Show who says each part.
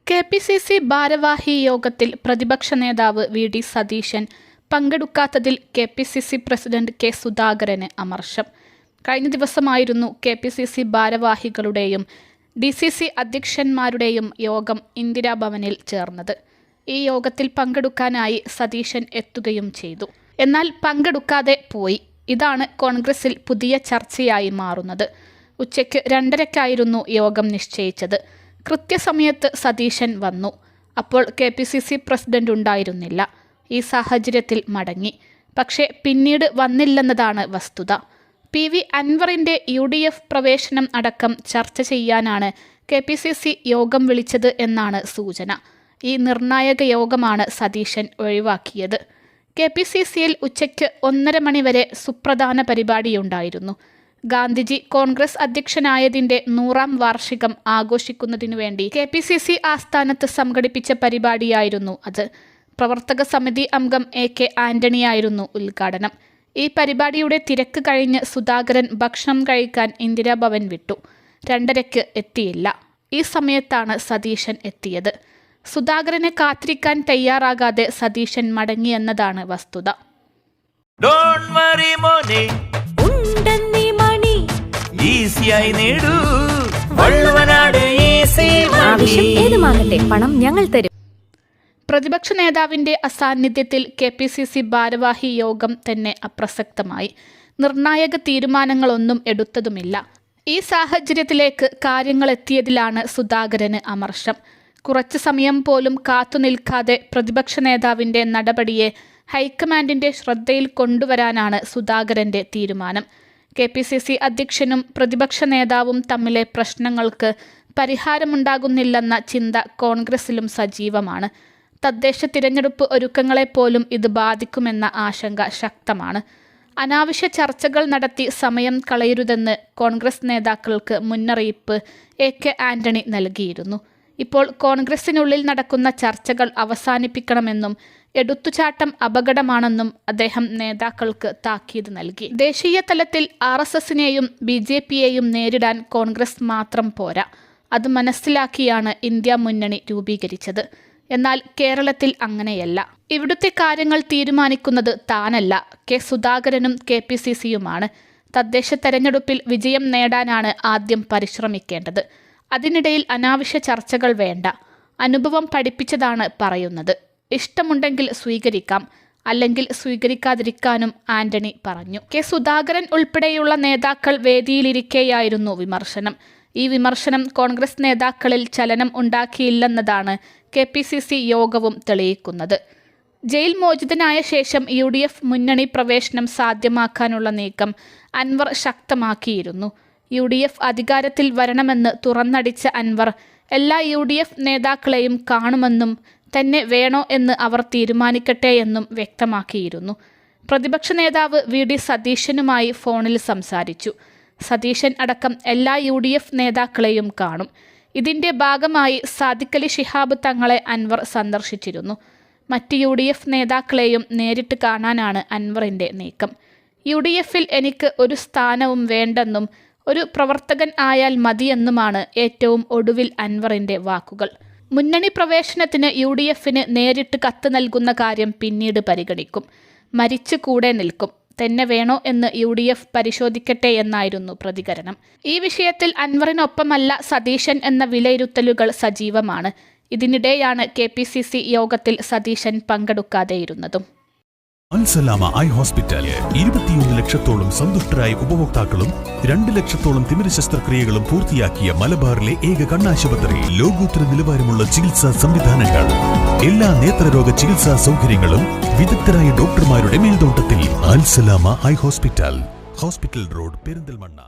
Speaker 1: KPCC ഭാരവാഹി യോഗത്തിൽ പ്രതിപക്ഷ നേതാവ് വി.ഡി. സതീശൻ പങ്കെടുക്കാത്തതിൽ കെ.പി.സി.സി പ്രസിഡന്റ് കെ. സുധാകരന് അമർഷം. കഴിഞ്ഞ ദിവസമായിരുന്നു കെ.പി.സി.സി ഭാരവാഹികളുടെയും ഡി.സി.സി അധ്യക്ഷന്മാരുടെയും യോഗം ഇന്ദിരാഭവനിൽ ചേർന്നത്. ഈ യോഗത്തിൽ പങ്കെടുക്കാനായി സതീശൻ എത്തുകയും ചെയ്തു. എന്നാൽ പങ്കെടുക്കാതെ പോയി. ഇതാണ് കോൺഗ്രസിൽ പുതിയ ചർച്ചയായി മാറുന്നത്. ഉച്ചയ്ക്ക് 2:30-ക്കായിരുന്നു യോഗം നിശ്ചയിച്ചത്. കൃത്യസമയത്ത് സതീശൻ വന്നു. അപ്പോൾ കെ.പി.സി.സി പ്രസിഡന്റ് ഉണ്ടായിരുന്നില്ല. ഈ സാഹചര്യത്തിൽ മടങ്ങി. പക്ഷേ പിന്നീട് വന്നില്ലെന്നതാണ് വസ്തുത. പി.വി. അൻവറിൻ്റെ യു.ഡി.എഫ് പ്രവേശനം അടക്കം ചർച്ച ചെയ്യാനാണ് കെ.പി.സി.സി യോഗം വിളിച്ചത് എന്നാണ് സൂചന. ഈ നിർണായക യോഗമാണ് സതീശൻ ഒഴിവാക്കിയത്. കെ.പി.സി.സിയിൽ ഉച്ചയ്ക്ക് 1:30 മണി വരെ സുപ്രധാന പരിപാടിയുണ്ടായിരുന്നു. ഗാന്ധിജി കോൺഗ്രസ് അധ്യക്ഷനായതിൻ്റെ 100ാം വാർഷികം ആഘോഷിക്കുന്നതിനു വേണ്ടി കെ.പി.സി.സി ആസ്ഥാനത്ത് സംഘടിപ്പിച്ച പരിപാടിയായിരുന്നു അത്. പ്രവർത്തക സമിതി അംഗം എ.കെ. ആന്റണിയായിരുന്നു ഉദ്ഘാടനം. ഈ പരിപാടിയുടെ തിരക്ക് കഴിഞ്ഞ് സുധാകരൻ ഭക്ഷണം കഴിക്കാൻ ഇന്ദിരാഭവൻ വിട്ടു. 2:30-ക്ക് എത്തിയില്ല. ഈ സമയത്താണ് സതീശൻ എത്തിയത്. സുധാകരനെ കാത്തിരിക്കാൻ തയ്യാറാകാതെ സതീശൻ മടങ്ങിയെന്നതാണ് വസ്തുത.
Speaker 2: പണം ഞങ്ങൾ തരും.
Speaker 1: പ്രതിപക്ഷ നേതാവിന്റെ അസാന്നിധ്യത്തിൽ കെ.പി.സി.സി ഭാരവാഹി യോഗം തന്നെ അപ്രസക്തമായി. നിർണായക തീരുമാനങ്ങളൊന്നും എടുത്തതുമില്ല. ഈ സാഹചര്യത്തിലേക്ക് കാര്യങ്ങളെത്തിയതിലാണ് സുധാകരന് അമർഷം. കുറച്ചു സമയം പോലും കാത്തുനിൽക്കാതെ പ്രതിപക്ഷ നേതാവിന്റെ നടപടിയെ ഹൈക്കമാൻഡിന്റെ ശ്രദ്ധയിൽ കൊണ്ടുവരാനാണ് സുധാകരന്റെ തീരുമാനം. കെ.പി.സി.സി അധ്യക്ഷനും പ്രതിപക്ഷ നേതാവും തമ്മിലെ പ്രശ്നങ്ങൾക്ക് പരിഹാരമുണ്ടാകുന്നില്ലെന്ന ചിന്ത കോൺഗ്രസിലും സജീവമാണ്. തദ്ദേശ തിരഞ്ഞെടുപ്പ് ഒരുക്കങ്ങളെപ്പോലും ഇത് ബാധിക്കുമെന്ന ആശങ്ക ശക്തമാണ്. അനാവശ്യ ചർച്ചകൾ നടത്തി സമയം കളയരുതെന്ന് കോൺഗ്രസ് നേതാക്കൾക്ക് മുന്നറിയിപ്പ് എ.കെ. ആന്റണി നൽകിയിരുന്നു. ഇപ്പോൾ കോൺഗ്രസിനുള്ളിൽ നടക്കുന്ന ചർച്ചകൾ അവസാനിപ്പിക്കണമെന്നും എടുത്തുചാട്ടം അപകടമാണെന്നും അദ്ദേഹം നേതാക്കൾക്ക് താക്കീത് നൽകി. ദേശീയ തലത്തിൽ ആർ.എസ്.എസിനെയും ബി.ജെ.പിയെയും നേരിടാൻ കോൺഗ്രസ് മാത്രം പോരാ. അത് മനസ്സിലാക്കിയാണ് ഇന്ത്യ മുന്നണി രൂപീകരിച്ചത്. എന്നാൽ കേരളത്തിൽ അങ്ങനെയല്ല. ഇവിടുത്തെ കാര്യങ്ങൾ തീരുമാനിക്കുന്നത് താനല്ല, കെ. സുധാകരനും കെ.പി.സി.സിയുമാണ്. തദ്ദേശ തെരഞ്ഞെടുപ്പിൽ വിജയം നേടാനാണ് ആദ്യം പരിശ്രമിക്കേണ്ടത്. അതിനിടയിൽ അനാവശ്യ ചർച്ചകൾ വേണ്ട. അനുഭവം പഠിപ്പിച്ചതാണ് പറയുന്നത്. ഇഷ്ടമുണ്ടെങ്കിൽ സ്വീകരിക്കാം, അല്ലെങ്കിൽ സ്വീകരിക്കാതിരിക്കാനും ആന്റണി പറഞ്ഞു. കെ. സുധാകരൻ ഉൾപ്പെടെയുള്ള നേതാക്കൾ വേദിയിലിരിക്കെയായിരുന്നു വിമർശനം. ഈ വിമർശനം കോൺഗ്രസ് നേതാക്കളിൽ ചലനം ഉണ്ടാക്കിയില്ലെന്നതാണ് കെ.പി.സി.സി യോഗവും തെളിയിക്കുന്നത്. ജയിൽ മോചിതനായ ശേഷം യു.ഡി.എഫ് മുന്നണി പ്രവേശനം സാധ്യമാക്കാനുള്ള നീക്കം അൻവർ ശക്തമാക്കിയിരുന്നു. യു.ഡി.എഫ് അധികാരത്തിൽ വരണമെന്ന് തുറന്നടിച്ച അൻവർ എല്ലാ യു.ഡി.എഫ് നേതാക്കളെയും കാണുമെന്നും തന്നെ വേണോ എന്ന് അവർ തീരുമാനിക്കട്ടെയെന്നും വ്യക്തമാക്കിയിരുന്നു. പ്രതിപക്ഷ നേതാവ് വി.ഡി. സതീശനുമായി ഫോണിൽ സംസാരിച്ചു. സതീശൻ അടക്കം എല്ലാ യു.ഡി.എഫ് നേതാക്കളെയും കാണും. ഇതിൻ്റെ ഭാഗമായി സാദിഖലി ശിഹാബ് തങ്ങളെ അൻവർ സന്ദർശിച്ചിരുന്നു. മറ്റ് യു.ഡി.എഫ് നേതാക്കളെയും നേരിട്ട് കാണാനാണ് അൻവറിൻ്റെ നീക്കം. യു.ഡി.എഫിൽ എനിക്ക് ഒരു സ്ഥാനവും വേണ്ടെന്നും ഒരു പ്രവർത്തകൻ ആയാൽ മതിയെന്നുമാണ് ഏറ്റവും ഒടുവിൽ അൻവറിൻ്റെ വാക്കുകൾ. മുന്നണി പ്രവേശനത്തിന് യു.ഡി.എഫിന് നേരിട്ട് കത്ത് നൽകുന്ന കാര്യം പിന്നീട് പരിഗണിക്കും. മരിച്ചു കൂടെ നിൽക്കും. തന്നെ വേണോ എന്ന് യു.ഡി.എഫ് പരിശോധിക്കട്ടെ എന്നായിരുന്നു പ്രതികരണം. ഈ വിഷയത്തിൽ അൻവറിനൊപ്പമല്ല സതീശൻ എന്ന വിലയിരുത്തലുകൾ സജീവമാണ്. ഇതിനിടെയാണ് കെ.പി.സി.സി യോഗത്തിൽ സതീശൻ പങ്കെടുക്കാതെയിരുന്നതും.
Speaker 3: അൽസലാമ ഐ ഹോസ്പിറ്റൽ 21 ലക്ഷത്തോളം സന്തുഷ്ടരായ ഉപഭോക്താക്കളും 2 ലക്ഷത്തോളം തിമിര ശസ്ത്രക്രിയകളും പൂർത്തിയാക്കിയ മലബാറിലെ ഏക കണ്ണാശുപത്രി. ലോകോത്തര നിലവാരമുള്ള ചികിത്സാ സംവിധാനങ്ങൾ, എല്ലാ നേത്രരോഗ ചികിത്സാ സൗകര്യങ്ങളും വിദഗ്ധരായ ഡോക്ടർമാരുടെ മേൽനോട്ടത്തിൽ. Al Salama eye hospital, hospital road, Perinthalmanna.